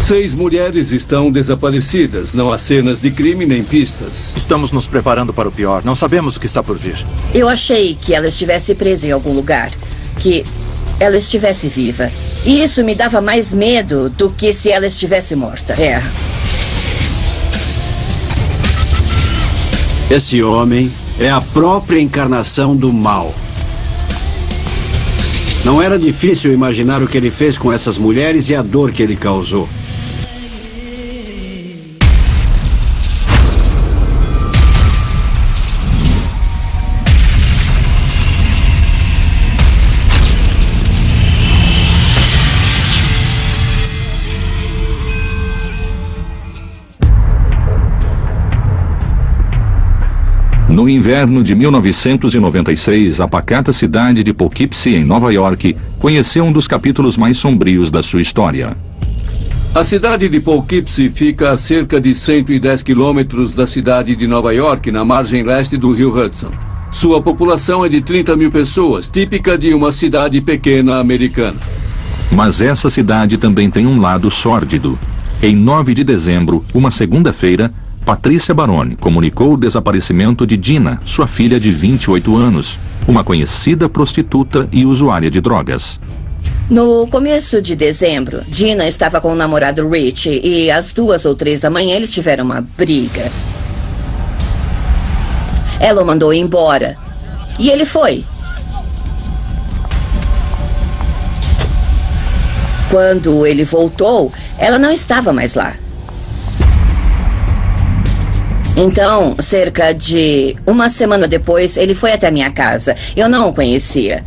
6 mulheres estão desaparecidas. Não há cenas de crime nem pistas. Estamos nos preparando para o pior. Não sabemos o que está por vir. Eu achei que ela estivesse presa em algum lugar. Que ela estivesse viva. E isso me dava mais medo do que se ela estivesse morta. Esse homem é a própria encarnação do mal. Não era difícil imaginar o que ele fez com essas mulheres e a dor que ele causou. No inverno de 1996, a pacata cidade de Poughkeepsie, em Nova York, conheceu um dos capítulos mais sombrios da sua história. A cidade de Poughkeepsie fica a cerca de 110 quilômetros da cidade de Nova York, na margem leste do rio Hudson. Sua população é de 30 mil pessoas, típica de uma cidade pequena americana. Mas essa cidade também tem um lado sórdido. Em 9 de dezembro, uma segunda-feira, Patrícia Barone comunicou o desaparecimento de Dina, sua filha de 28 anos, uma conhecida prostituta e usuária de drogas. No começo de dezembro, Dina estava com o namorado Rich e às 2 ou 3 da manhã eles tiveram uma briga. Ela o mandou embora e ele foi. Quando ele voltou, ela não estava mais lá. Então, cerca de uma semana depois, ele foi até a minha casa. Eu não o conhecia.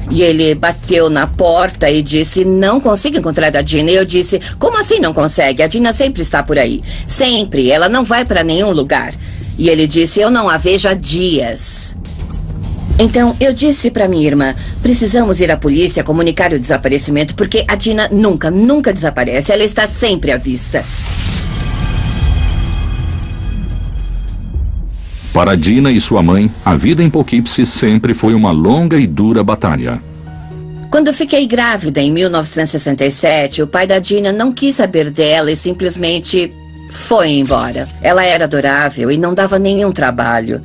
E ele bateu na porta e disse, não consigo encontrar a Dina. E eu disse, como assim não consegue? A Dina sempre está por aí. Sempre. Ela não vai para nenhum lugar. E ele disse, eu não a vejo há dias. Então, eu disse para minha irmã, precisamos ir à polícia comunicar o desaparecimento, porque a Dina nunca desaparece. Ela está sempre à vista. Para Dina e sua mãe, a vida em Poughkeepsie sempre foi uma longa e dura batalha. Quando fiquei grávida em 1967, o pai da Dina não quis saber dela e simplesmente foi embora. Ela era adorável e não dava nenhum trabalho.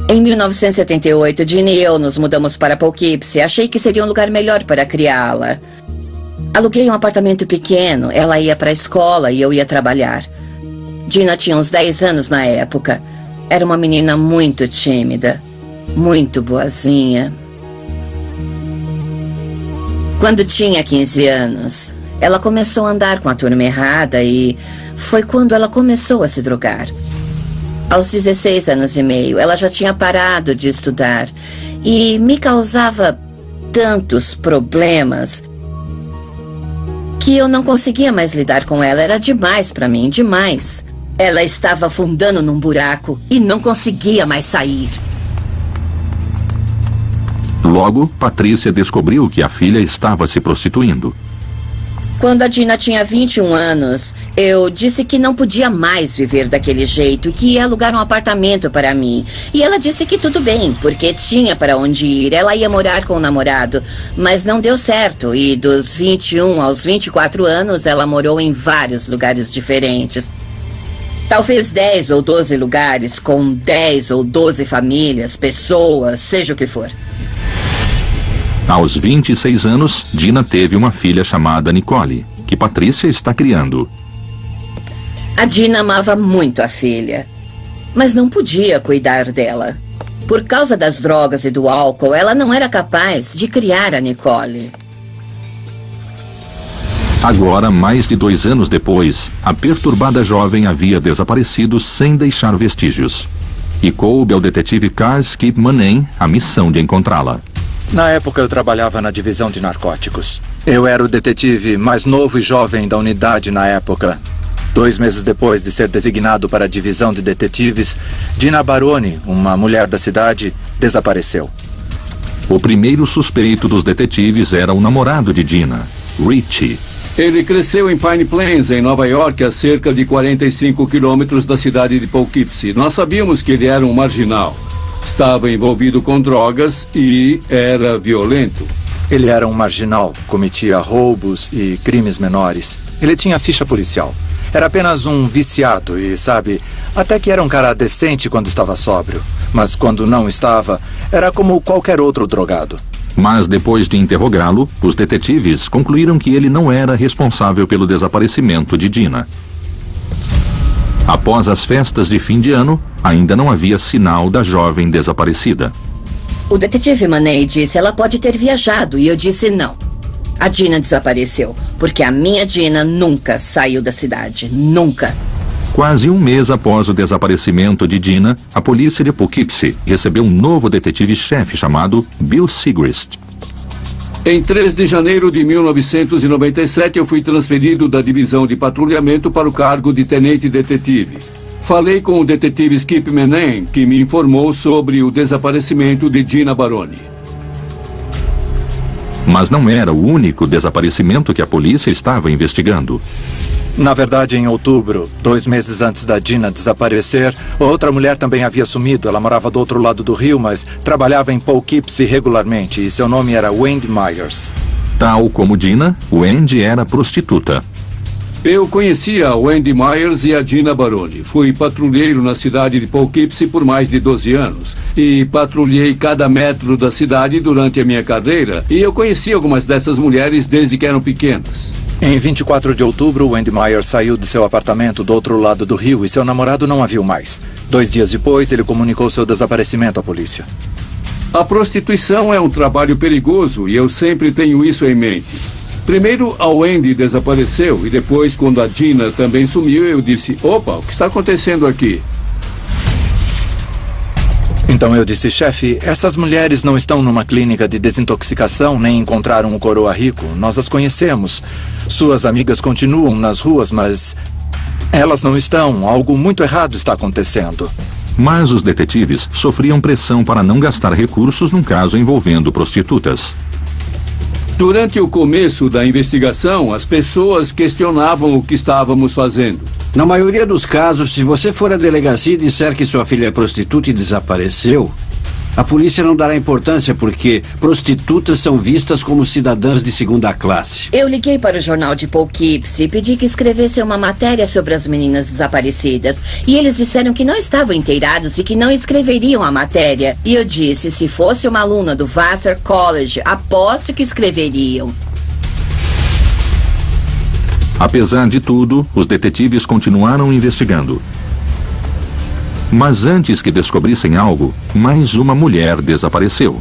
Em 1978, Dina e eu nos mudamos para Poughkeepsie. Achei que seria um lugar melhor para criá-la. Aluguei um apartamento pequeno, ela ia para a escola e eu ia trabalhar. Dina tinha uns 10 anos na época. Era uma menina muito tímida, muito boazinha. Quando tinha 15 anos, ela começou a andar com a turma errada e foi quando ela começou a se drogar. Aos 16 anos e meio, ela já tinha parado de estudar e me causava tantos problemas que eu não conseguia mais lidar com ela. Era demais para mim, demais. Ela estava afundando num buraco e não conseguia mais sair. Logo, Patrícia descobriu que a filha estava se prostituindo. Quando a Dina tinha 21 anos, eu disse que não podia mais viver daquele jeito e que ia alugar um apartamento para mim. E ela disse que tudo bem, porque tinha para onde ir. Ela ia morar com o namorado, mas não deu certo. E dos 21 aos 24 anos, ela morou em vários lugares diferentes. Talvez 10 ou 12 lugares, com 10 ou 12 famílias, pessoas, seja o que for. Aos 26 anos, Dina teve uma filha chamada Nicole, que Patrícia está criando. A Dina amava muito a filha, mas não podia cuidar dela. Por causa das drogas e do álcool, ela não era capaz de criar a Nicole. Agora, mais de 2 anos depois, a perturbada jovem havia desaparecido sem deixar vestígios. E coube ao detetive Carl Skip Manning a missão de encontrá-la. Na época eu trabalhava na divisão de narcóticos. Eu era o detetive mais novo e jovem da unidade na época. 2 meses depois de ser designado para a divisão de detetives, Dina Barone, uma mulher da cidade, desapareceu. O primeiro suspeito dos detetives era o namorado de Dina, Richie. Ele cresceu em Pine Plains, em Nova York, a cerca de 45 quilômetros da cidade de Poughkeepsie. Nós sabíamos que ele era um marginal. Estava envolvido com drogas e era violento. Ele era um marginal, cometia roubos e crimes menores. Ele tinha ficha policial. Era apenas um viciado e, sabe, até que era um cara decente quando estava sóbrio. Mas quando não estava, era como qualquer outro drogado. Mas depois de interrogá-lo, os detetives concluíram que ele não era responsável pelo desaparecimento de Dina. Após as festas de fim de ano, ainda não havia sinal da jovem desaparecida. O detetive Manei disse ela pode ter viajado e eu disse não. A Dina desapareceu, porque a minha Dina nunca saiu da cidade. Nunca. Quase um mês após o desaparecimento de Dina, a polícia de Poughkeepsie recebeu um novo detetive-chefe chamado Bill Sigrist. Em 3 de janeiro de 1997, eu fui transferido da divisão de patrulhamento para o cargo de tenente detetive. Falei com o detetive Skip Manning, que me informou sobre o desaparecimento de Dina Baroni. Mas não era o único desaparecimento que a polícia estava investigando. Na verdade, em outubro, 2 meses antes da Dina desaparecer, outra mulher também havia sumido. Ela morava do outro lado do rio, mas trabalhava em Poughkeepsie regularmente e seu nome era Wendy Myers. Tal como Dina, Wendy era prostituta. Eu conhecia a Wendy Myers e a Dina Baroni. Fui patrulheiro na cidade de Poughkeepsie por mais de 12 anos. E patrulhei cada metro da cidade durante a minha carreira. E eu conheci algumas dessas mulheres desde que eram pequenas. Em 24 de outubro, Wendy Myers saiu de seu apartamento do outro lado do rio e seu namorado não a viu mais. 2 dias depois, ele comunicou seu desaparecimento à polícia. A prostituição é um trabalho perigoso e eu sempre tenho isso em mente. Primeiro, a Wendy desapareceu e depois, quando a Dina também sumiu, eu disse, opa, o que está acontecendo aqui? Então eu disse, chefe, essas mulheres não estão numa clínica de desintoxicação nem encontraram o coroa rico. Nós as conhecemos. Suas amigas continuam nas ruas, mas elas não estão. Algo muito errado está acontecendo. Mas os detetives sofriam pressão para não gastar recursos num caso envolvendo prostitutas. Durante o começo da investigação, as pessoas questionavam o que estávamos fazendo. Na maioria dos casos, se você for à delegacia e disser que sua filha é prostituta e desapareceu, a polícia não dará importância porque prostitutas são vistas como cidadãs de segunda classe. Eu liguei para o jornal de Poughkeepsie e pedi que escrevesse uma matéria sobre as meninas desaparecidas. E eles disseram que não estavam inteirados e que não escreveriam a matéria. E eu disse, se fosse uma aluna do Vassar College, aposto que escreveriam. Apesar de tudo, os detetives continuaram investigando. Mas antes que descobrissem algo, mais uma mulher desapareceu.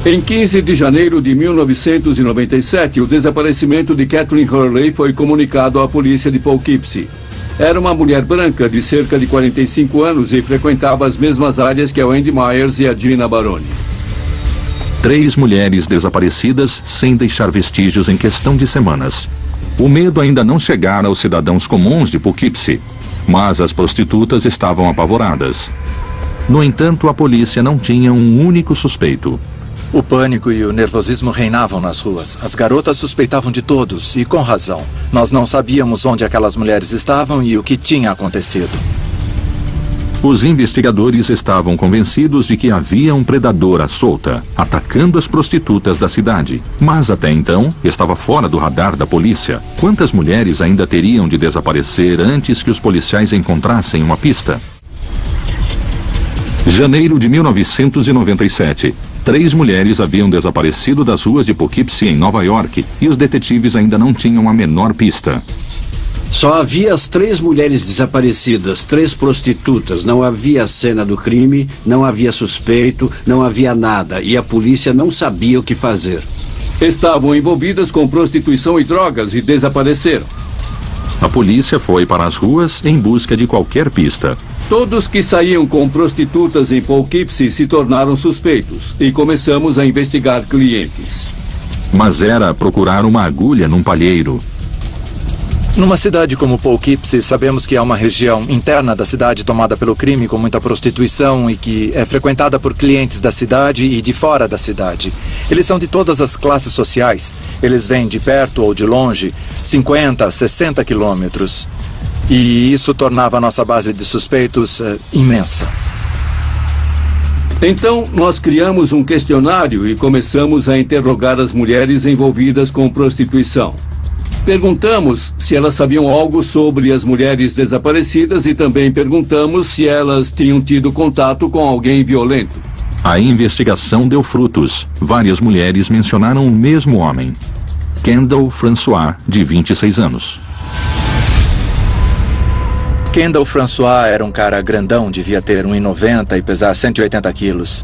Em 15 de janeiro de 1997, o desaparecimento de Kathleen Hurley foi comunicado à polícia de Poughkeepsie. Era uma mulher branca de cerca de 45 anos e frequentava as mesmas áreas que a Wendy Myers e a Dina Baroni. 3 mulheres desaparecidas sem deixar vestígios em questão de semanas. O medo ainda não chegara aos cidadãos comuns de Poughkeepsie, mas as prostitutas estavam apavoradas. No entanto, a polícia não tinha um único suspeito. O pânico e o nervosismo reinavam nas ruas. As garotas suspeitavam de todos, e com razão. Nós não sabíamos onde aquelas mulheres estavam e o que tinha acontecido. Os investigadores estavam convencidos de que havia um predador à solta, atacando as prostitutas da cidade. Mas até então, estava fora do radar da polícia. Quantas mulheres ainda teriam de desaparecer antes que os policiais encontrassem uma pista? Janeiro de 1997. 3 mulheres haviam desaparecido das ruas de Poughkeepsie, em Nova York, e os detetives ainda não tinham a menor pista. Só havia as 3 mulheres desaparecidas, 3 prostitutas. Não havia cena do crime, não havia suspeito, não havia nada. E a polícia não sabia o que fazer. Estavam envolvidas com prostituição e drogas e desapareceram. A polícia foi para as ruas em busca de qualquer pista. Todos que saíam com prostitutas em Poughkeepsie se tornaram suspeitos e começamos a investigar clientes. Mas era procurar uma agulha num palheiro. Numa cidade como Poughkeepsie, sabemos que há uma região interna da cidade tomada pelo crime com muita prostituição e que é frequentada por clientes da cidade e de fora da cidade. Eles são de todas as classes sociais. Eles vêm de perto ou de longe, 50, 60 quilômetros. E isso tornava a nossa base de suspeitos imensa. Então, nós criamos um questionário e começamos a interrogar as mulheres envolvidas com prostituição. Perguntamos se elas sabiam algo sobre as mulheres desaparecidas e também perguntamos se elas tinham tido contato com alguém violento. A investigação deu frutos. Várias mulheres mencionaram o mesmo homem. Kendall François, de 26 anos. Kendall François era um cara grandão, devia ter 1,90 e pesar 180 quilos.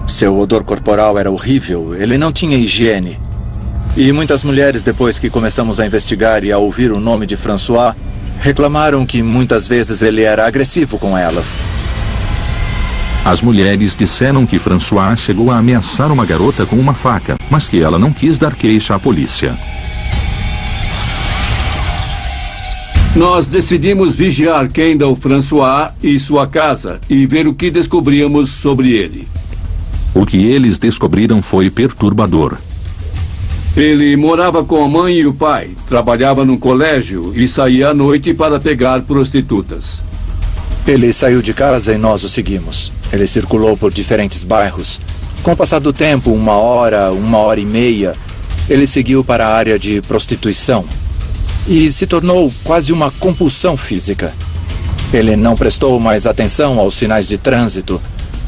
Seu odor corporal era horrível, ele não tinha higiene. E muitas mulheres, depois que começamos a investigar e a ouvir o nome de François, reclamaram que muitas vezes ele era agressivo com elas. As mulheres disseram que François chegou a ameaçar uma garota com uma faca, mas que ela não quis dar queixa à polícia. Nós decidimos vigiar Kendall François e sua casa e ver o que descobríamos sobre ele. O que eles descobriram foi perturbador. Ele morava com a mãe e o pai, trabalhava num colégio e saía à noite para pegar prostitutas. Ele saiu de casa e nós o seguimos. Ele circulou por diferentes bairros. Com o passar do tempo, 1 hora, 1h30, ele seguiu para a área de prostituição. E se tornou quase uma compulsão física. Ele não prestou mais atenção aos sinais de trânsito.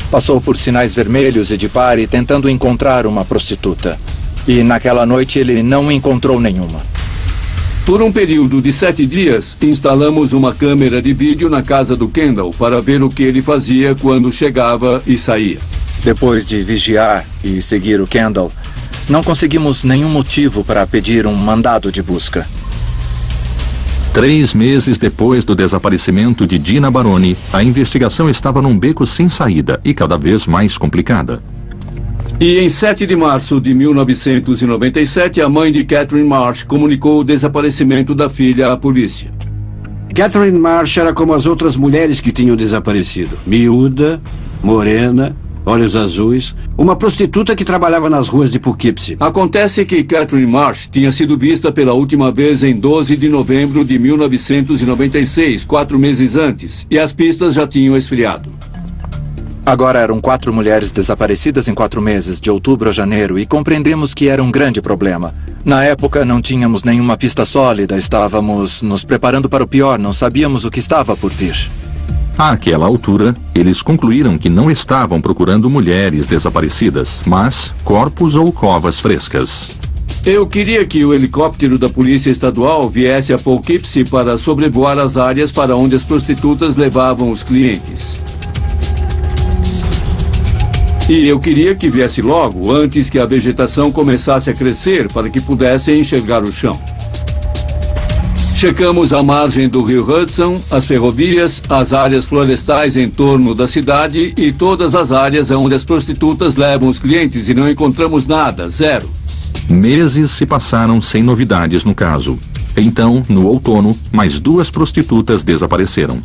Passou por sinais vermelhos e de pare tentando encontrar uma prostituta. E naquela noite ele não encontrou nenhuma. Por um período de 7 dias, instalamos uma câmera de vídeo na casa do Kendall para ver o que ele fazia quando chegava e saía. Depois de vigiar e seguir o Kendall, não conseguimos nenhum motivo para pedir um mandado de busca. 3 meses depois do desaparecimento de Gina Baroni, a investigação estava num beco sem saída e cada vez mais complicada. E em 7 de março de 1997, a mãe de Catherine Marsh comunicou o desaparecimento da filha à polícia. Catherine Marsh era como as outras mulheres que tinham desaparecido. Miúda, morena, olhos azuis, uma prostituta que trabalhava nas ruas de Poughkeepsie. Acontece que Catherine Marsh tinha sido vista pela última vez em 12 de novembro de 1996, 4 meses antes, e as pistas já tinham esfriado. Agora eram 4 mulheres desaparecidas em 4 meses, de outubro a janeiro, e compreendemos que era um grande problema. Na época não tínhamos nenhuma pista sólida, estávamos nos preparando para o pior, não sabíamos o que estava por vir. Àquela altura, eles concluíram que não estavam procurando mulheres desaparecidas, mas corpos ou covas frescas. Eu queria que o helicóptero da Polícia Estadual viesse a Poughkeepsie para sobrevoar as áreas para onde as prostitutas levavam os clientes. E eu queria que viesse logo, antes que a vegetação começasse a crescer, para que pudessem enxergar o chão. Checamos a margem do rio Hudson, as ferrovias, as áreas florestais em torno da cidade e todas as áreas onde as prostitutas levam os clientes e não encontramos nada, zero. Meses se passaram sem novidades no caso. Então, no outono, mais 2 prostitutas desapareceram.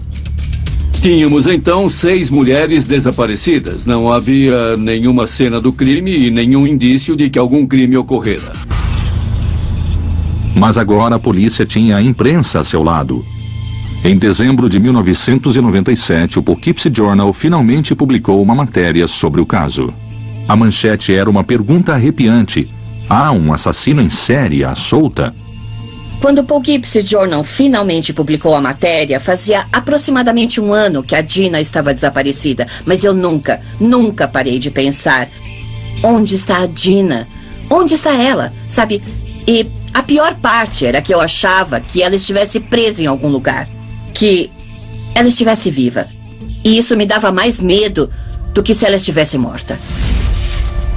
Tínhamos então 6 mulheres desaparecidas. Não havia nenhuma cena do crime e nenhum indício de que algum crime ocorrera. Mas agora a polícia tinha a imprensa a seu lado. Em dezembro de 1997, o Poughkeepsie Journal finalmente publicou uma matéria sobre o caso. A manchete era uma pergunta arrepiante. Há um assassino em série à solta? Quando o Poughkeepsie Journal finalmente publicou a matéria, fazia aproximadamente 1 ano que a Gina estava desaparecida. Mas eu nunca parei de pensar: onde está a Gina? Onde está ela? Sabe? E a pior parte era que eu achava que ela estivesse presa em algum lugar. Que ela estivesse viva. E isso me dava mais medo do que se ela estivesse morta.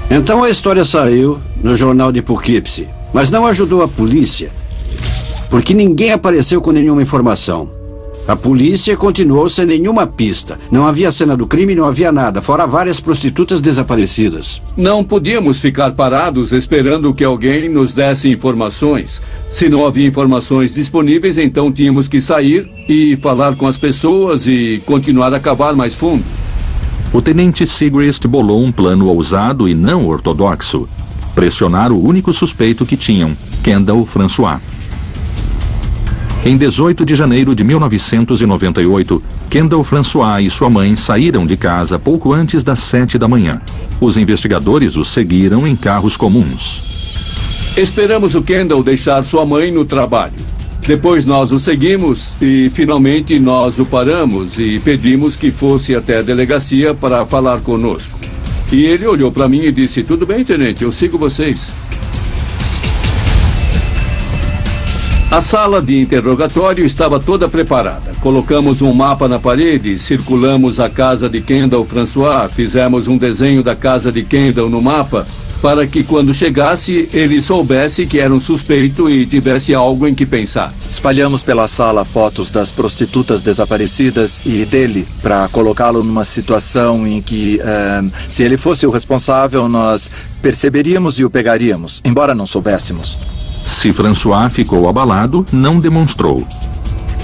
Então a história saiu no jornal de Poughkeepsie, mas não ajudou a polícia, porque ninguém apareceu com nenhuma informação. A polícia continuou sem nenhuma pista. Não havia cena do crime, não havia nada, fora várias prostitutas desaparecidas. Não podíamos ficar parados esperando que alguém nos desse informações. Se não havia informações disponíveis, então tínhamos que sair e falar com as pessoas e continuar a cavar mais fundo. O tenente Sigrist bolou um plano ousado e não ortodoxo. Pressionar o único suspeito que tinham, Kendall François. Em 18 de janeiro de 1998, Kendall François e sua mãe saíram de casa pouco antes das 7 da manhã. Os investigadores os seguiram em carros comuns. Esperamos o Kendall deixar sua mãe no trabalho. Depois nós o seguimos e, finalmente, nós o paramos e pedimos que fosse até a delegacia para falar conosco. E ele olhou para mim e disse: "Tudo bem, tenente, eu sigo vocês." A sala de interrogatório estava toda preparada. Colocamos um mapa na parede, circulamos a casa de Kendall François, fizemos um desenho da casa de Kendall no mapa, para que quando chegasse, ele soubesse que era um suspeito e tivesse algo em que pensar. Espalhamos pela sala fotos das prostitutas desaparecidas e dele, para colocá-lo numa situação em que, se ele fosse o responsável, nós perceberíamos e o pegaríamos, embora não soubéssemos. Se François ficou abalado, não demonstrou.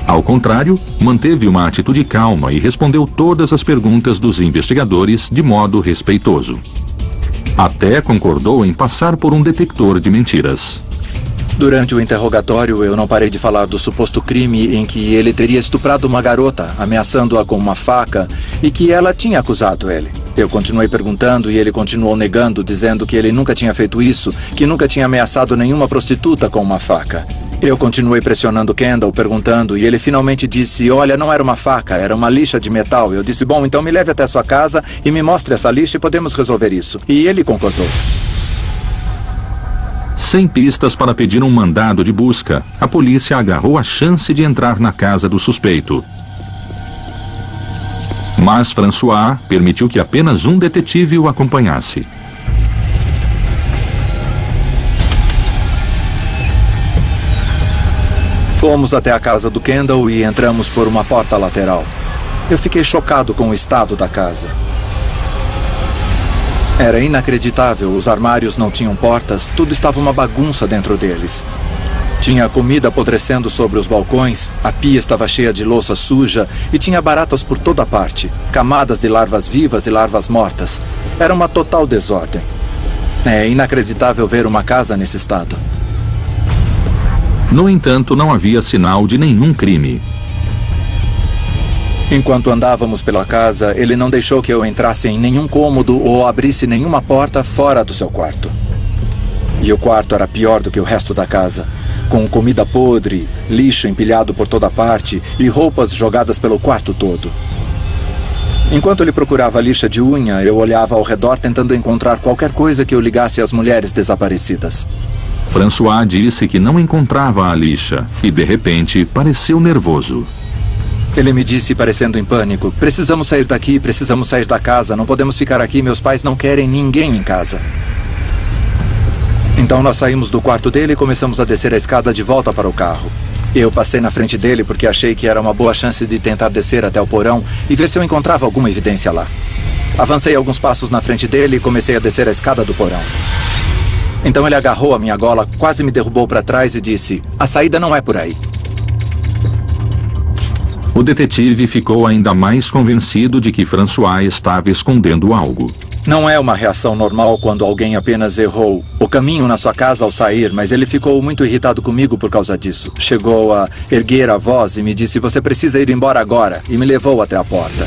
Ao contrário, manteve uma atitude calma e respondeu todas as perguntas dos investigadores de modo respeitoso. Até concordou em passar por um detector de mentiras. Durante o interrogatório, eu não parei de falar do suposto crime em que ele teria estuprado uma garota, ameaçando-a com uma faca, e que ela tinha acusado ele. Eu continuei perguntando e ele continuou negando, dizendo que ele nunca tinha feito isso, que nunca tinha ameaçado nenhuma prostituta com uma faca. Eu continuei pressionando Kendall, perguntando, e ele finalmente disse: "Olha, não era uma faca, era uma lixa de metal." Eu disse: "Bom, então me leve até sua casa e me mostre essa lixa e podemos resolver isso." E ele concordou. Sem pistas para pedir um mandado de busca, a polícia agarrou a chance de entrar na casa do suspeito. Mas François permitiu que apenas um detetive o acompanhasse. Fomos até a casa do Kendall e entramos por uma porta lateral. Eu fiquei chocado com o estado da casa. Era inacreditável, os armários não tinham portas, tudo estava uma bagunça dentro deles. Tinha comida apodrecendo sobre os balcões, a pia estava cheia de louça suja e tinha baratas por toda parte, camadas de larvas vivas e larvas mortas. Era uma total desordem. É inacreditável ver uma casa nesse estado. No entanto, não havia sinal de nenhum crime. Enquanto andávamos pela casa, ele não deixou que eu entrasse em nenhum cômodo ou abrisse nenhuma porta fora do seu quarto. E o quarto era pior do que o resto da casa, com comida podre, lixo empilhado por toda parte e roupas jogadas pelo quarto todo. Enquanto ele procurava lixa de unha, eu olhava ao redor tentando encontrar qualquer coisa que eu ligasse às mulheres desaparecidas. François disse que não encontrava a lixa e, de repente, pareceu nervoso. Ele me disse, parecendo em pânico: "Precisamos sair daqui, precisamos sair da casa, não podemos ficar aqui, meus pais não querem ninguém em casa." Então nós saímos do quarto dele e começamos a descer a escada de volta para o carro. Eu passei na frente dele porque achei que era uma boa chance de tentar descer até o porão e ver se eu encontrava alguma evidência lá. Avancei alguns passos na frente dele e comecei a descer a escada do porão. Então ele agarrou a minha gola, quase me derrubou para trás e disse: "A saída não é por aí." O detetive ficou ainda mais convencido de que François estava escondendo algo. Não é uma reação normal quando alguém apenas errou o caminho na sua casa ao sair, mas ele ficou muito irritado comigo por causa disso. Chegou a erguer a voz e me disse: "Você precisa ir embora agora", e me levou até a porta.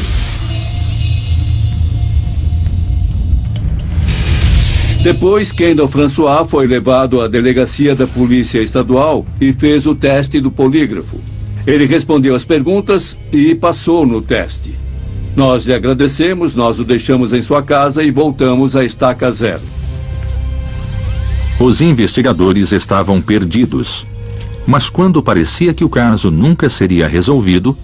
Depois, Kendall François foi levado à delegacia da Polícia Estadual e fez o teste do polígrafo. Ele respondeu as perguntas e passou no teste. Nós lhe agradecemos, nós o deixamos em sua casa e voltamos à estaca zero. Os investigadores estavam perdidos. Mas quando parecia que o caso nunca seria resolvido,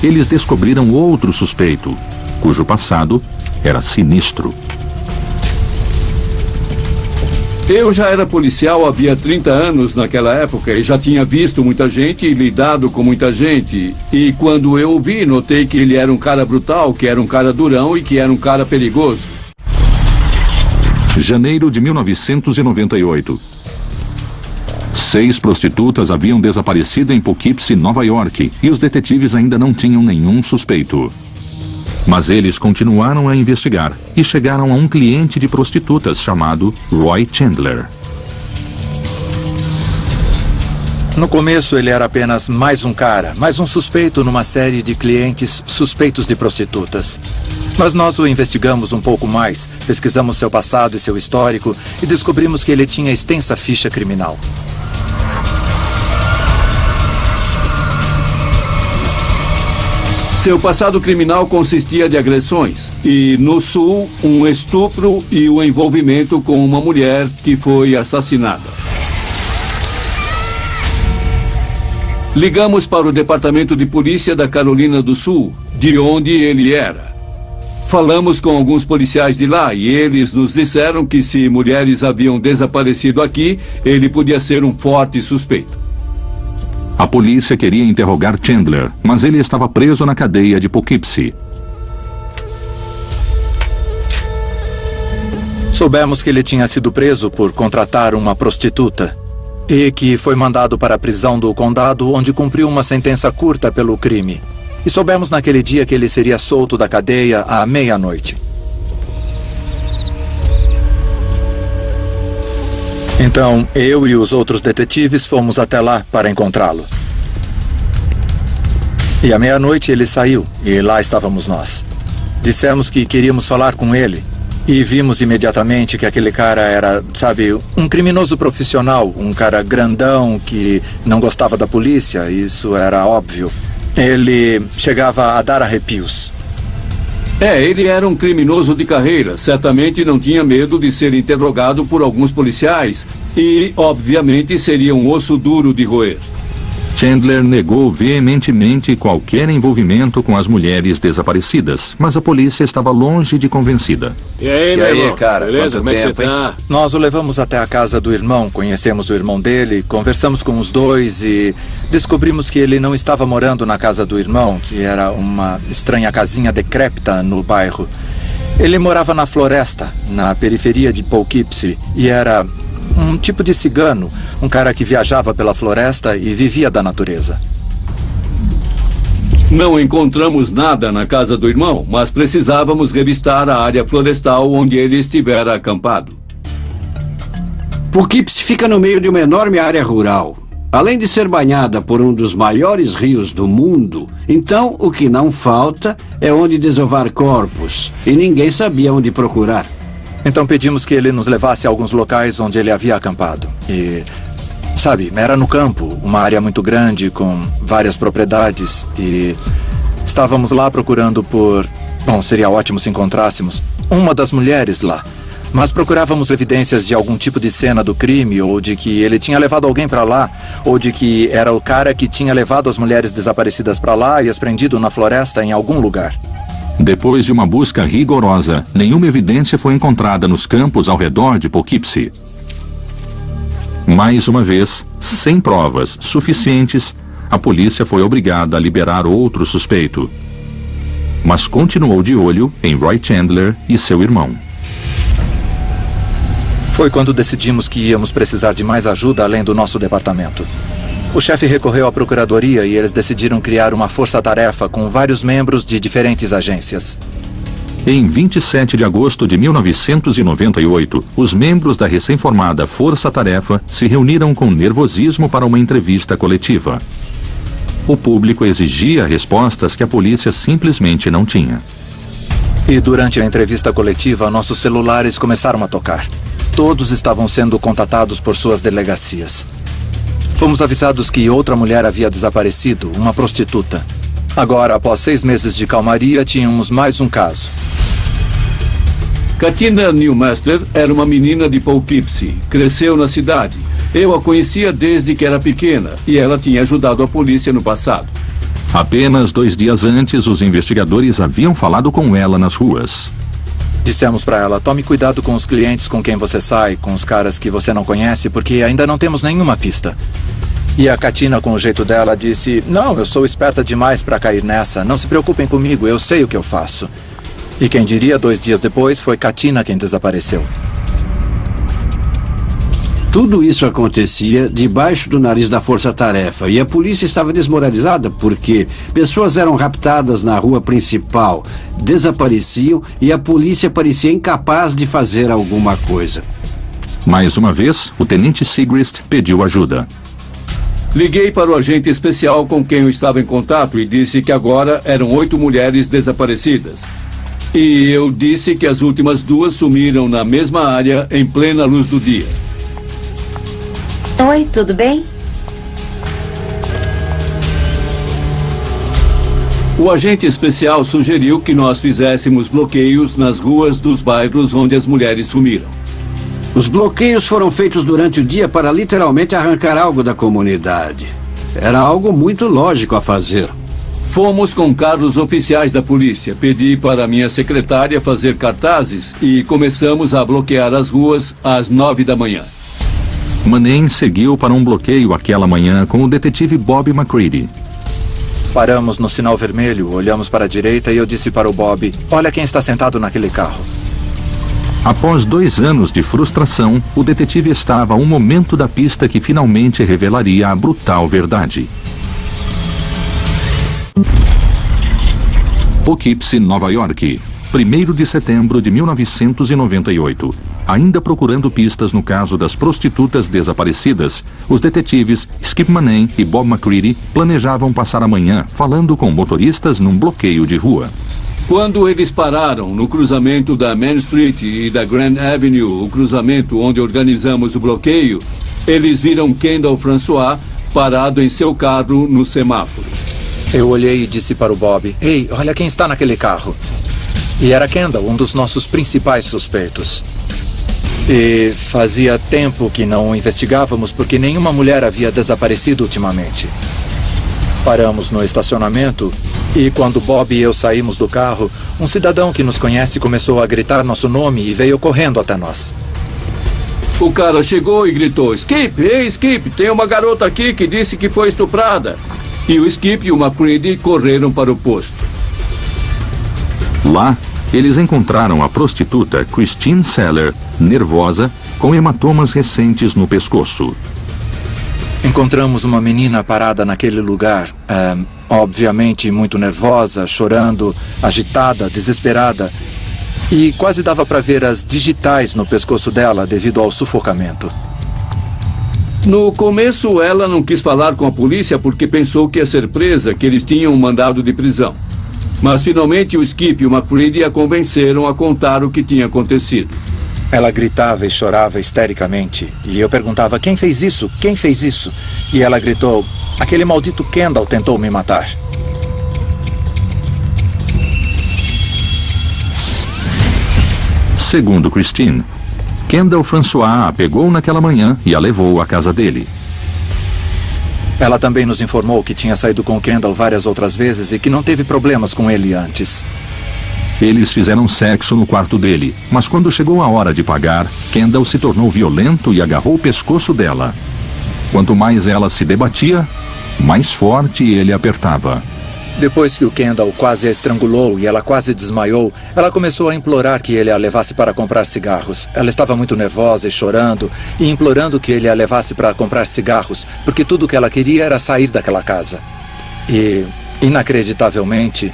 eles descobriram outro suspeito, cujo passado era sinistro. Eu já era policial havia 30 anos naquela época e já tinha visto muita gente e lidado com muita gente. E quando eu o vi, notei que ele era um cara brutal, que era um cara durão e que era um cara perigoso. Janeiro de 1998. 6 prostitutas haviam desaparecido em Poughkeepsie, Nova York, e os detetives ainda não tinham nenhum suspeito. Mas eles continuaram a investigar e chegaram a um cliente de prostitutas chamado Roy Chandler. No começo, ele era apenas mais um cara, mais um suspeito numa série de clientes suspeitos de prostitutas. Mas nós o investigamos um pouco mais, pesquisamos seu passado e seu histórico e descobrimos que ele tinha extensa ficha criminal. Seu passado criminal consistia de agressões e, no sul, um estupro e o envolvimento com uma mulher que foi assassinada. Ligamos para o Departamento de Polícia da Carolina do Sul, de onde ele era. Falamos com alguns policiais de lá e eles nos disseram que se mulheres haviam desaparecido aqui, ele podia ser um forte suspeito. A polícia queria interrogar Chandler, mas ele estava preso na cadeia de Poughkeepsie. Soubemos que ele tinha sido preso por contratar uma prostituta e que foi mandado para a prisão do condado, onde cumpriu uma sentença curta pelo crime. E soubemos naquele dia que ele seria solto da cadeia à meia-noite. Então, eu e os outros detetives fomos até lá para encontrá-lo. E à meia-noite ele saiu, e lá estávamos nós. Dissemos que queríamos falar com ele. E vimos imediatamente que aquele cara era, sabe, um criminoso profissional, um cara grandão que não gostava da polícia, isso era óbvio. Ele chegava a dar arrepios. Ele era um criminoso de carreira. Certamente não tinha medo de ser interrogado por alguns policiais e, obviamente, seria um osso duro de roer. Chandler negou veementemente qualquer envolvimento com as mulheres desaparecidas, mas a polícia estava longe de convencida. E aí, meu irmão? Cara? Beleza? Como é que você tá? Nós o levamos até a casa do irmão, conhecemos o irmão dele, conversamos com os dois e descobrimos que ele não estava morando na casa do irmão, que era uma estranha casinha decrépita no bairro. Ele morava na floresta, na periferia de Poughkeepsie, e era um tipo de cigano, um cara que viajava pela floresta e vivia da natureza. Não encontramos nada na casa do irmão, mas precisávamos revistar a área florestal onde ele estivera acampado. Poughkeepsie fica no meio de uma enorme área rural. Além de ser banhada por um dos maiores rios do mundo, então o que não falta é onde desovar corpos, e ninguém sabia onde procurar. Então pedimos que ele nos levasse a alguns locais onde ele havia acampado. E, sabe, era no campo, uma área muito grande com várias propriedades. E estávamos lá procurando por... Bom, seria ótimo se encontrássemos uma das mulheres lá. Mas procurávamos evidências de algum tipo de cena do crime, ou de que ele tinha levado alguém para lá, ou de que era o cara que tinha levado as mulheres desaparecidas para lá e as prendido na floresta em algum lugar. Depois de uma busca rigorosa, nenhuma evidência foi encontrada nos campos ao redor de Poughkeepsie. Mais uma vez, sem provas suficientes, a polícia foi obrigada a liberar outro suspeito. Mas continuou de olho em Roy Chandler e seu irmão. Foi quando decidimos que íamos precisar de mais ajuda além do nosso departamento. O chefe recorreu à procuradoria e eles decidiram criar uma força-tarefa com vários membros de diferentes agências. Em 27 de agosto de 1998, os membros da recém-formada Força Tarefa se reuniram com nervosismo para uma entrevista coletiva. O público exigia respostas que a polícia simplesmente não tinha. E durante a entrevista coletiva, nossos celulares começaram a tocar. Todos estavam sendo contatados por suas delegacias. Fomos avisados que outra mulher havia desaparecido, uma prostituta. Agora, após 6 meses de calmaria, tínhamos mais um caso. Katina Newmaster era uma menina de Poughkeepsie. Cresceu na cidade. Eu a conhecia desde que era pequena e ela tinha ajudado a polícia no passado. Apenas 2 dias antes, os investigadores haviam falado com ela nas ruas. Dissemos para ela, tome cuidado com os clientes com quem você sai, com os caras que você não conhece, porque ainda não temos nenhuma pista. E a Katina, com o jeito dela, disse, não, eu sou esperta demais para cair nessa, não se preocupem comigo, eu sei o que eu faço. E quem diria, 2 dias depois, foi Katina quem desapareceu. Tudo isso acontecia debaixo do nariz da força-tarefa e a polícia estava desmoralizada porque pessoas eram raptadas na rua principal, desapareciam e a polícia parecia incapaz de fazer alguma coisa. Mais uma vez, o tenente Sigrist pediu ajuda. Liguei para o agente especial com quem eu estava em contato e disse que agora eram 8 mulheres desaparecidas. E eu disse que as últimas 2 sumiram na mesma área em plena luz do dia. Oi, tudo bem? O agente especial sugeriu que nós fizéssemos bloqueios nas ruas dos bairros onde as mulheres sumiram. Os bloqueios foram feitos durante o dia para literalmente arrancar algo da comunidade. Era algo muito lógico a fazer. Fomos com carros oficiais da polícia. Pedi para minha secretária fazer cartazes e começamos a bloquear as ruas às 9 da manhã. Manning seguiu para um bloqueio aquela manhã com o detetive Bob McCready. Paramos no sinal vermelho, olhamos para a direita e eu disse para o Bob, olha quem está sentado naquele carro. Após 2 anos de frustração, o detetive estava a um momento da pista que finalmente revelaria a brutal verdade. Poughkeepsie, Nova York, 1º de setembro de 1998. Ainda procurando pistas no caso das prostitutas desaparecidas, os detetives Skip Manning e Bob McCready planejavam passar a manhã falando com motoristas num bloqueio de rua. Quando eles pararam no cruzamento da Main Street e da Grand Avenue, o cruzamento onde organizamos o bloqueio, eles viram Kendall François parado em seu carro no semáforo. Eu olhei e disse para o Bob, ei, olha quem está naquele carro. E era Kendall, um dos nossos principais suspeitos. E fazia tempo que não o investigávamos porque nenhuma mulher havia desaparecido ultimamente. Paramos no estacionamento e quando Bob e eu saímos do carro, um cidadão que nos conhece começou a gritar nosso nome e veio correndo até nós. O cara chegou e gritou, Skip, ei Skip, tem uma garota aqui que disse que foi estuprada. E o Skip e o McCready correram para o posto. Lá, eles encontraram a prostituta Christine Seller, nervosa, com hematomas recentes no pescoço. Encontramos uma menina parada naquele lugar, obviamente muito nervosa, chorando, agitada, desesperada. E quase dava para ver as digitais no pescoço dela devido ao sufocamento. No começo, ela não quis falar com a polícia porque pensou que ia ser presa, que eles tinham um mandado de prisão. Mas finalmente o Skip e o McCready a convenceram a contar o que tinha acontecido. Ela gritava e chorava histericamente. E eu perguntava, quem fez isso? Quem fez isso? E ela gritou, aquele maldito Kendall tentou me matar. Segundo Christine, Kendall François a pegou naquela manhã e a levou à casa dele. Ela também nos informou que tinha saído com Kendall várias outras vezes e que não teve problemas com ele antes. Eles fizeram sexo no quarto dele, mas quando chegou a hora de pagar, Kendall se tornou violento e agarrou o pescoço dela. Quanto mais ela se debatia, mais forte ele apertava. Depois que o Kendall quase a estrangulou e ela quase desmaiou, ela começou a implorar que ele a levasse para comprar cigarros. Ela estava muito nervosa e chorando, e implorando que ele a levasse para comprar cigarros, porque tudo o que ela queria era sair daquela casa. E, inacreditavelmente,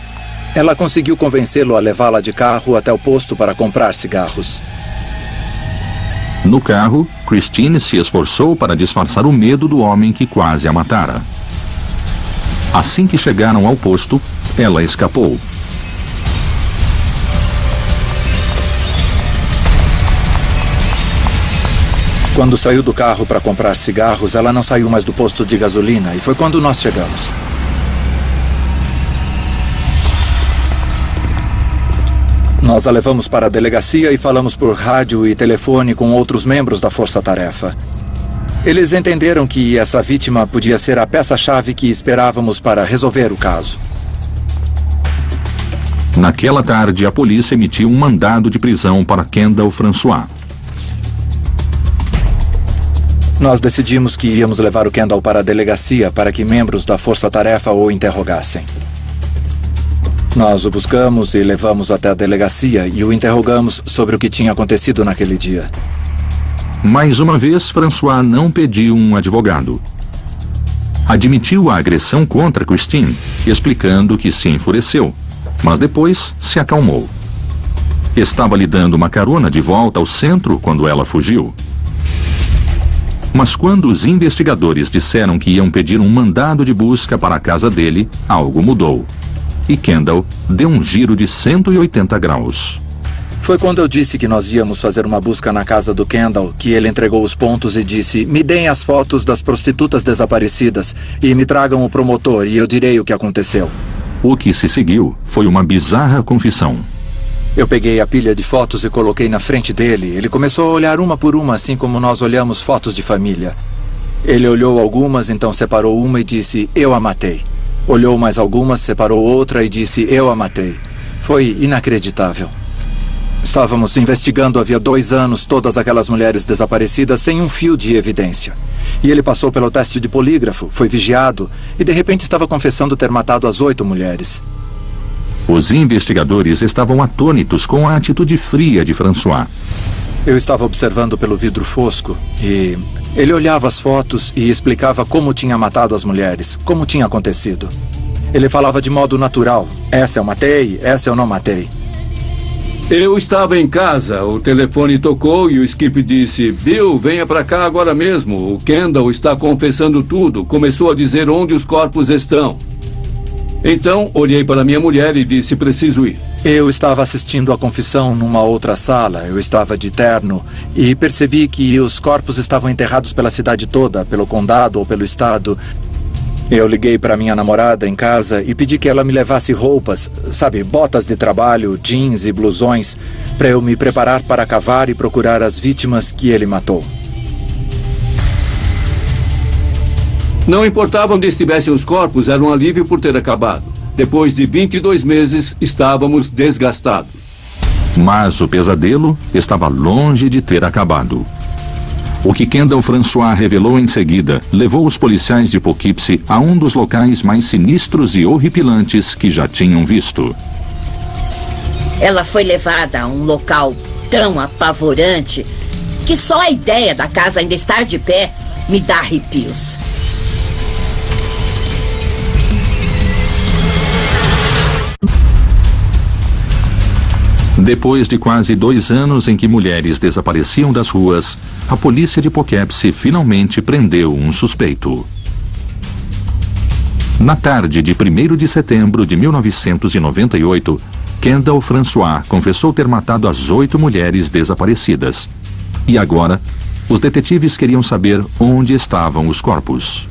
ela conseguiu convencê-lo a levá-la de carro até o posto para comprar cigarros. No carro, Christine se esforçou para disfarçar o medo do homem que quase a matara. Assim que chegaram ao posto, ela escapou. Quando saiu do carro para comprar cigarros, ela não saiu mais do posto de gasolina e foi quando nós chegamos. Nós a levamos para a delegacia e falamos por rádio e telefone com outros membros da força-tarefa. Eles entenderam que essa vítima podia ser a peça-chave que esperávamos para resolver o caso. Naquela tarde, a polícia emitiu um mandado de prisão para Kendall François. Nós decidimos que iríamos levar o Kendall para a delegacia para que membros da força-tarefa o interrogassem. Nós o buscamos e levamos até a delegacia e o interrogamos sobre o que tinha acontecido naquele dia. Mais uma vez, François não pediu um advogado. Admitiu a agressão contra Christine, explicando que se enfureceu, mas depois se acalmou. Estava lhe dando uma carona de volta ao centro quando ela fugiu. Mas quando os investigadores disseram que iam pedir um mandado de busca para a casa dele, algo mudou. E Kendall deu um giro de 180 graus. Foi quando eu disse que nós íamos fazer uma busca na casa do Kendall que ele entregou os pontos e disse: me deem as fotos das prostitutas desaparecidas e me tragam o promotor e eu direi o que aconteceu. O que se seguiu foi uma bizarra confissão. Eu peguei a pilha de fotos e coloquei na frente dele. Ele começou a olhar uma por uma, assim como nós olhamos fotos de família. Ele olhou algumas, então separou uma e disse: eu a matei. Olhou mais algumas, separou outra e disse: eu a matei. Foi inacreditável. Estávamos investigando havia 2 anos todas aquelas mulheres desaparecidas sem um fio de evidência. E ele passou pelo teste de polígrafo, foi vigiado e de repente estava confessando ter matado as 8 mulheres. Os investigadores estavam atônitos com a atitude fria de François. Eu estava observando pelo vidro fosco e ele olhava as fotos e explicava como tinha matado as mulheres, como tinha acontecido. Ele falava de modo natural: essa eu matei, essa eu não matei. Eu estava em casa, o telefone tocou e o Skip disse: Bill, venha para cá agora mesmo. O Kendall está confessando tudo. Começou a dizer onde os corpos estão. Então, olhei para minha mulher e disse: preciso ir. Eu estava assistindo a confissão numa outra sala. Eu estava de terno e percebi que os corpos estavam enterrados pela cidade toda, pelo condado ou pelo estado. Eu liguei para minha namorada em casa e pedi que ela me levasse roupas, sabe, botas de trabalho, jeans e blusões, para eu me preparar para cavar e procurar as vítimas que ele matou. Não importava onde estivessem os corpos, era um alívio por ter acabado. Depois de 22 meses, estávamos desgastados. Mas o pesadelo estava longe de ter acabado. O que Kendall François revelou em seguida levou os policiais de Poughkeepsie a um dos locais mais sinistros e horripilantes que já tinham visto. Ela foi levada a um local tão apavorante que só a ideia da casa ainda estar de pé me dá arrepios. Depois de quase 2 anos em que mulheres desapareciam das ruas, a polícia de Poughkeepsie finalmente prendeu um suspeito. Na tarde de 1º de setembro de 1998, Kendall François confessou ter matado as 8 mulheres desaparecidas. E agora, os detetives queriam saber onde estavam os corpos.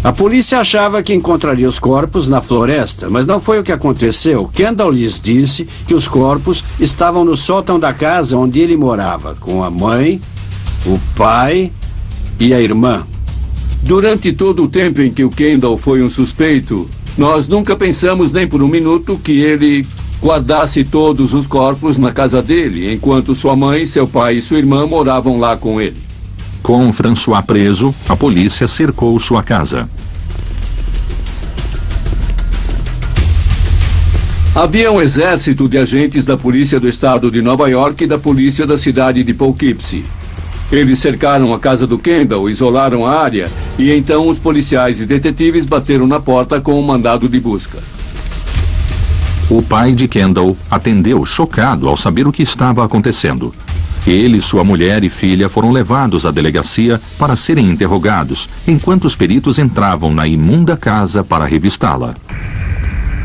A polícia achava que encontraria os corpos na floresta, mas não foi o que aconteceu. Kendall lhes disse que os corpos estavam no sótão da casa onde ele morava, com a mãe, o pai e a irmã. Durante todo o tempo em que o Kendall foi um suspeito, nós nunca pensamos nem por um minuto que ele guardasse todos os corpos na casa dele, enquanto sua mãe, seu pai e sua irmã moravam lá com ele. Com François preso, a polícia cercou sua casa. Havia um exército de agentes da polícia do estado de Nova York e da polícia da cidade de Poughkeepsie. Eles cercaram a casa do Kendall, isolaram a área e então os policiais e detetives bateram na porta com um mandado de busca. O pai de Kendall atendeu chocado ao saber o que estava acontecendo. Ele, sua mulher e filha foram levados à delegacia para serem interrogados, enquanto os peritos entravam na imunda casa para revistá-la.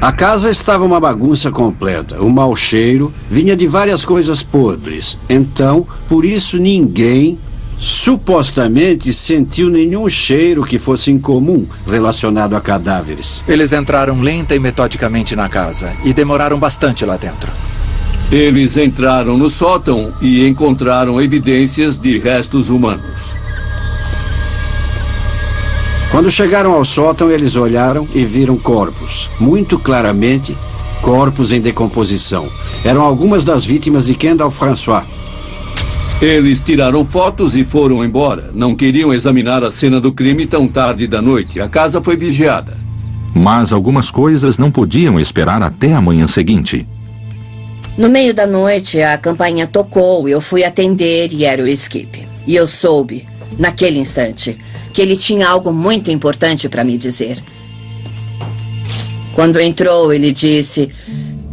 A casa estava uma bagunça completa. O mau cheiro vinha de várias coisas podres. Então, por isso ninguém, supostamente, sentiu nenhum cheiro que fosse incomum relacionado a cadáveres. Eles entraram lenta e metodicamente na casa e demoraram bastante lá dentro. Eles entraram no sótão e encontraram evidências de restos humanos. Quando chegaram ao sótão, eles olharam e viram corpos. Muito claramente, corpos em decomposição. Eram algumas das vítimas de Kendall François. Eles tiraram fotos e foram embora. Não queriam examinar a cena do crime tão tarde da noite. A casa foi vigiada. Mas algumas coisas não podiam esperar até a manhã seguinte. No meio da noite, a campainha tocou, eu fui atender e era o Skip. E eu soube, naquele instante, que ele tinha algo muito importante para me dizer. Quando entrou, ele disse: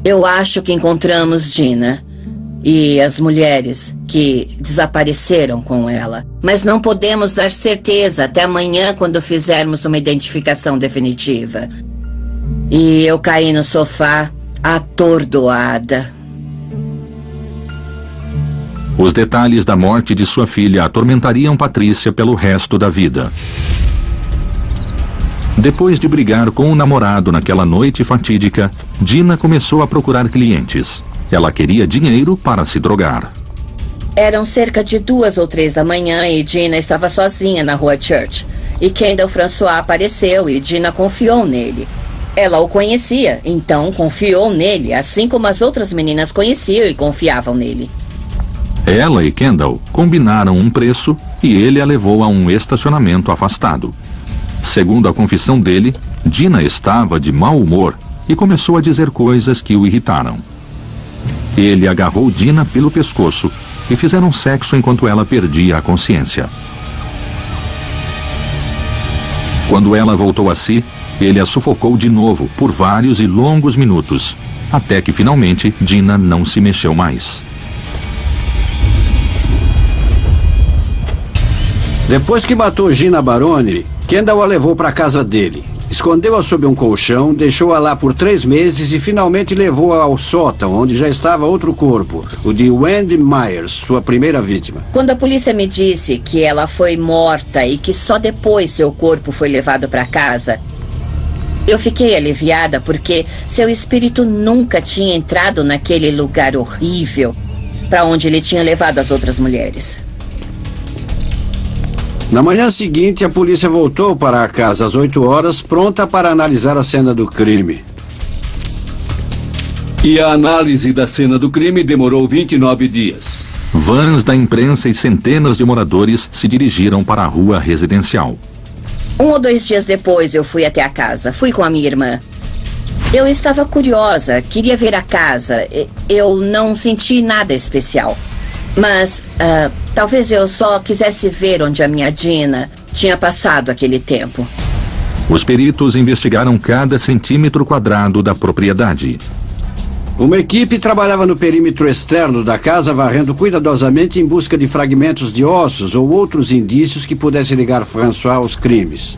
eu acho que encontramos Dina. e as mulheres que desapareceram com ela. Mas não podemos dar certeza até amanhã, quando fizermos uma identificação definitiva. E eu caí no sofá, atordoada. Os detalhes da morte de sua filha atormentariam Patrícia pelo resto da vida. Depois de brigar com o namorado naquela noite fatídica, Dina começou a procurar clientes. Ela queria dinheiro para se drogar. Eram cerca de 2 ou 3 da manhã e Dina estava sozinha na rua Church. E Kendall François apareceu e Dina confiou nele. Ela o conhecia, então confiou nele, assim como as outras meninas conheciam e confiavam nele. Ela e Kendall combinaram um preço e ele a levou a um estacionamento afastado. Segundo a confissão dele, Dina estava de mau humor e começou a dizer coisas que o irritaram. Ele agarrou Dina pelo pescoço e fizeram sexo enquanto ela perdia a consciência. Quando ela voltou a si, ele a sufocou de novo por vários e longos minutos, até que finalmente Dina não se mexeu mais. Depois que matou Gina Baroni, Kendall a levou para a casa dele. Escondeu-a sob um colchão, deixou-a lá por 3 meses e finalmente levou-a ao sótão, onde já estava outro corpo, o de Wendy Myers, sua primeira vítima. Quando a polícia me disse que ela foi morta e que só depois seu corpo foi levado para casa, eu fiquei aliviada porque seu espírito nunca tinha entrado naquele lugar horrível para onde ele tinha levado as outras mulheres. Na manhã seguinte, a polícia voltou para a casa às 8 horas, pronta para analisar a cena do crime. E a análise da cena do crime demorou 29 dias. Vans da imprensa e centenas de moradores se dirigiram para a rua residencial. 1 ou 2 dias depois eu fui até a casa. Fui com a minha irmã. Eu estava curiosa, queria ver a casa. Eu não senti nada especial. Mas talvez eu só quisesse ver onde a minha Dina tinha passado aquele tempo. Os peritos investigaram cada centímetro quadrado da propriedade. Uma equipe trabalhava no perímetro externo da casa, varrendo cuidadosamente em busca de fragmentos de ossos ou outros indícios que pudessem ligar François aos crimes.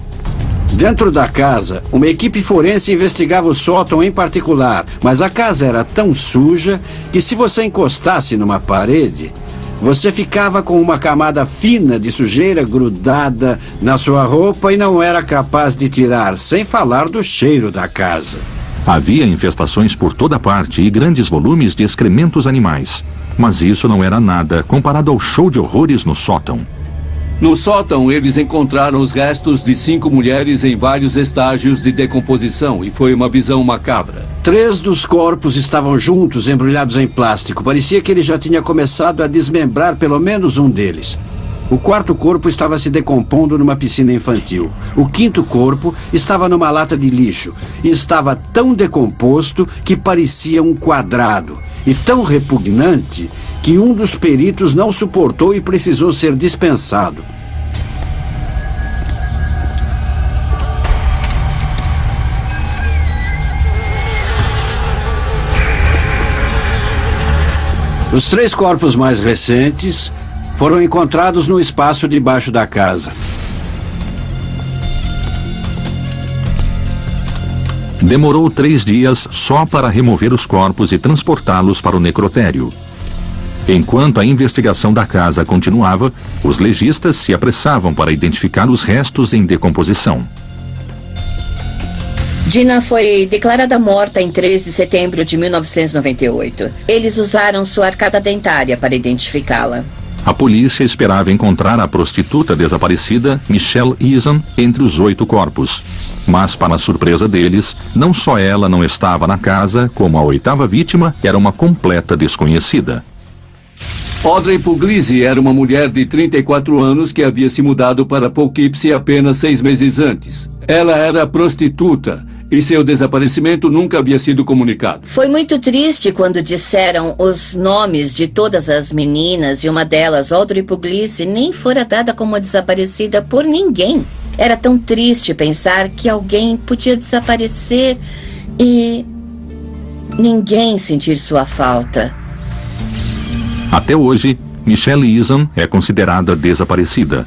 Dentro da casa, uma equipe forense investigava o sótão em particular, mas a casa era tão suja que se você encostasse numa parede, você ficava com uma camada fina de sujeira grudada na sua roupa e não era capaz de tirar, sem falar do cheiro da casa. Havia infestações por toda parte e grandes volumes de excrementos animais. Mas isso não era nada comparado ao show de horrores no sótão. No sótão, eles encontraram os restos de 5 mulheres em vários estágios de decomposição e foi uma visão macabra. 3 dos corpos estavam juntos, embrulhados em plástico. Parecia que ele já tinha começado a desmembrar pelo menos um deles. O 4º corpo estava se decompondo numa piscina infantil. O 5º corpo estava numa lata de lixo e estava tão decomposto que parecia um quadrado e tão repugnante que um dos peritos não suportou e precisou ser dispensado. Os 3 corpos mais recentes foram encontrados no espaço debaixo da casa. Demorou 3 dias só para remover os corpos e transportá-los para o necrotério. Enquanto a investigação da casa continuava, os legistas se apressavam para identificar os restos em decomposição. Dina foi declarada morta em 3 de setembro de 1998. Eles usaram sua arcada dentária para identificá-la. A polícia esperava encontrar a prostituta desaparecida, Michelle Eason, entre os 8 corpos. Mas, para a surpresa deles, não só ela não estava na casa, como a 8ª vítima era uma completa desconhecida. Audrey Puglisi era uma mulher de 34 anos que havia se mudado para Poughkeepsie apenas 6 meses antes. Ela era prostituta e seu desaparecimento nunca havia sido comunicado. Foi muito triste quando disseram os nomes de todas as meninas e uma delas, Audrey Puglisi, nem fora dada como desaparecida por ninguém. Era tão triste pensar que alguém podia desaparecer e ninguém sentir sua falta. Até hoje, Michelle Eason é considerada desaparecida.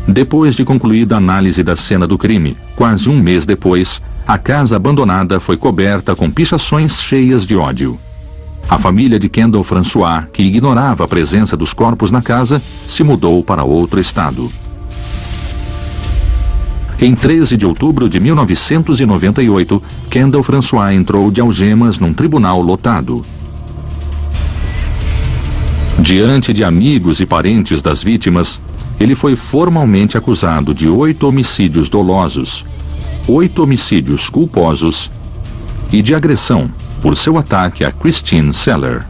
Depois de concluída a análise da cena do crime, quase um mês depois, a casa abandonada foi coberta com pichações cheias de ódio. A família de Kendall François, que ignorava a presença dos corpos na casa, se mudou para outro estado. Em 13 de outubro de 1998, Kendall François entrou de algemas num tribunal lotado. Diante de amigos e parentes das vítimas, ele foi formalmente acusado de 8 homicídios dolosos, 8 homicídios culposos e de agressão por seu ataque a Christine Seller.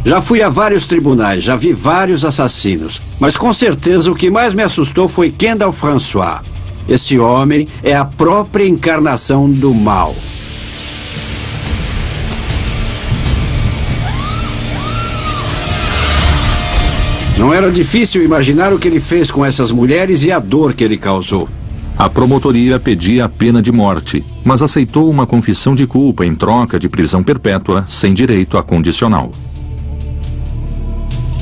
Já fui a vários tribunais, já vi vários assassinos, mas com certeza o que mais me assustou foi Kendall François. Esse homem é a própria encarnação do mal. Não era difícil imaginar o que ele fez com essas mulheres e a dor que ele causou. A promotoria pedia a pena de morte, mas aceitou uma confissão de culpa em troca de prisão perpétua sem direito a condicional.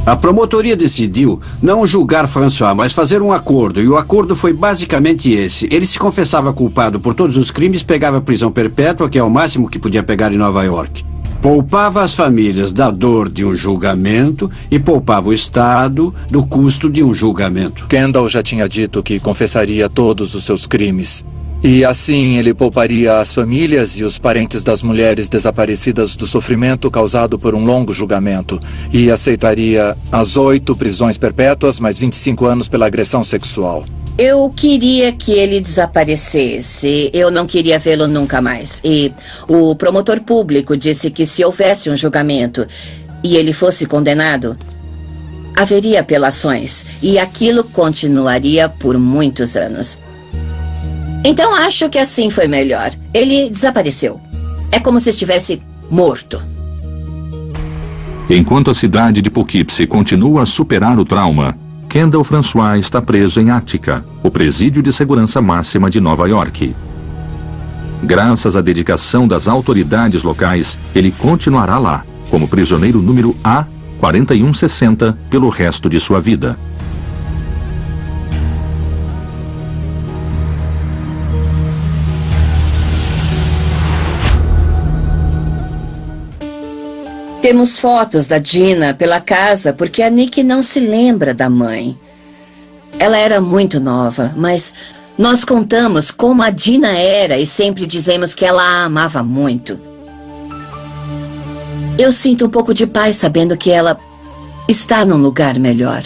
A promotoria decidiu não julgar François, mas fazer um acordo, e o acordo foi basicamente esse. Ele se confessava culpado por todos os crimes, pegava prisão perpétua, que é o máximo que podia pegar em Nova York. Poupava as famílias da dor de um julgamento e poupava o Estado do custo de um julgamento. Kendall já tinha dito que confessaria todos os seus crimes. E assim ele pouparia as famílias e os parentes das mulheres desaparecidas do sofrimento causado por um longo julgamento. E aceitaria as 8 prisões perpétuas, mais 25 anos pela agressão sexual. Eu queria que ele desaparecesse. Eu não queria vê-lo nunca mais. E o promotor público disse que se houvesse um julgamento e ele fosse condenado, haveria apelações e aquilo continuaria por muitos anos. Então acho que assim foi melhor. Ele desapareceu. É como se estivesse morto. Enquanto a cidade de Poughkeepsie continua a superar o trauma, Kendall François está preso em Attica, o presídio de segurança máxima de Nova York. Graças à dedicação das autoridades locais, ele continuará lá, como prisioneiro número A4160 pelo resto de sua vida. Temos fotos da Dina pela casa porque a Nick não se lembra da mãe. Ela era muito nova, mas nós contamos como a Dina era e sempre dizemos que ela a amava muito. Eu sinto um pouco de paz sabendo que ela está num lugar melhor.